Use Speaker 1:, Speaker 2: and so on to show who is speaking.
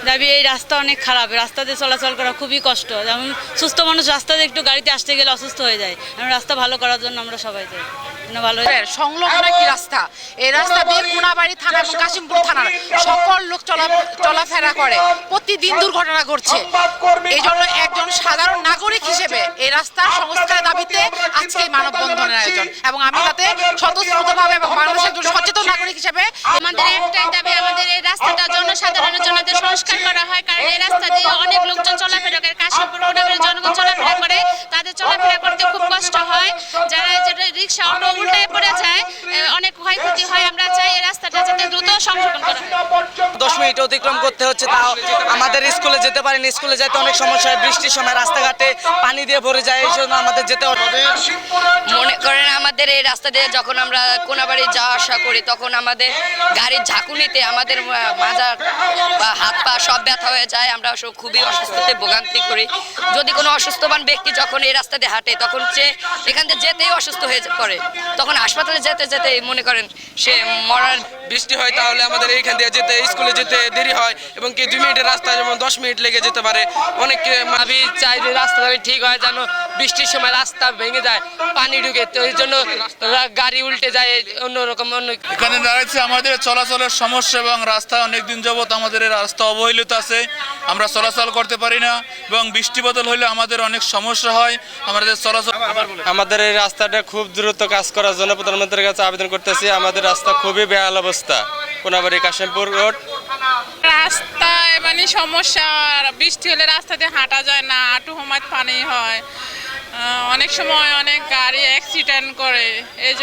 Speaker 1: দাবি এই রাস্তা অনেক খারাপ, রাস্তাতে চলাচল করা খুবই কষ্ট। যেমন সুস্থ মানুষ রাস্তাতে একটু গাড়িতে আসতে গেলে অসুস্থ হয়ে যায়, রাস্তা ভালো করার জন্য আমরা সবাই চাই ভালো।
Speaker 2: সংলগ্ন একটি রাস্তা, এই রাস্তা দিয়ে কোনাবাড়ি থানা এবং কাশিমপুর থানার সকল লোক চলাফেরা করে, প্রতিদিন দুর্ঘটনা ঘটছে। এই জন্য একজন সাধারণ নাগরিক হিসেবে এই রাস্তার সংস্কার দাবিতে আজকে এই মানববন্ধনের আয়োজন, এবং আমি তাতে স্বতঃস্ফূর্তভাবে এবং বাংলাদেশের একজন সচেতন নাগরিক হিসেবে
Speaker 3: আমাদের একটাই দাবি, আমাদের এই রাস্তাটা জনসাধারণের জন্য সংস্কার করা হয়। কারণ এই রাস্তা দিয়ে অনেক লোকজন চলাফেরা করে, কাশিমপুর কোনাবাড়ির জনগণ চলাফেরা করে, তাদের চলাফেরা করতে খুব কষ্ট হয়। যারা রিক্সা অটো উল্টায় পড়ে যায়, অনেক ক্ষয়ক্ষতি হয়। আমরা চাই এই রাস্তাটা যাতে দ্রুত সংশোধন করা হয়।
Speaker 4: 10 মিনিট অতিক্রম করতে হচ্ছে, তাও আমাদের স্কুলে যেতে পারিনি। স্কুলে যেতে অনেক সমস্যা হয়, বৃষ্টির সময় রাস্তাঘাটে পানি দিয়ে ভরে যায়, এই জন্য আমাদের যেতে
Speaker 5: মনে করেন আমাদের এই রাস্তা দিয়ে যখন আমরা কোনাবাড়ি যাওয়া আসা করি, তখন আমাদের গাড়ির ঝাঁকুনিতে আমাদের মাজা বা হাত পা সব ব্যথা হয়ে যায়। আমরা খুবই অসুস্থতে ভোগান্তি করি। যদি কোনো অসুস্থবান ব্যক্তি যখন এই রাস্তা দিয়ে হাঁটে, তখন সে এখান থেকে যেতেই অসুস্থ হয়ে পড়ে, তখন হাসপাতালে যেতে যেতে মনে করেন সে মরার।
Speaker 6: বৃষ্টি হয় তাহলে আমাদের এইখান দিয়ে যেতে, স্কুলে যেতে দেরি হয়, এবং কি 2 মিনিটের রাস্তা যেমন 10 মিনিট লেগে যেতে পারে। অনেক
Speaker 7: আমি চাই যে রাস্তাটা ঠিক হয়, যেন বৃষ্টির সময় রাস্তা ভেঙে যায়, পানি ঢুকে, তো এই জন্য গাড়ি উল্টে যায় অন্যরকম।
Speaker 8: এখানে দাঁড়াচ্ছে আমাদের চলাচলের সমস্যা, এবং রাস্তা অনেকদিন যাবত আমাদের এই রাস্তা অবহেলিত আছে, আমরা চলাচল করতে পারি না, এবং বৃষ্টি বদল হলে আমাদের অনেক সমস্যা হয় আমাদের চলাচল।
Speaker 9: আমাদের এই রাস্তাটা খুব দ্রুত কাজ করার জন্য প্রধানমন্ত্রীর কাছে আবেদন করতেছি। আমাদের রাস্তা খুবই বেহাল অবস্থা, কোনাবাড়ি কাশিমপুর রোড
Speaker 10: রাস্তায় মানে সমস্যা। বৃষ্টি হলে রাস্তাতে হাঁটা যায় না, হাঁটু হমাত পানি হয়, অনেক সময় অনেক গাড়ি অ্যাক্সিডেন্ট করে। এই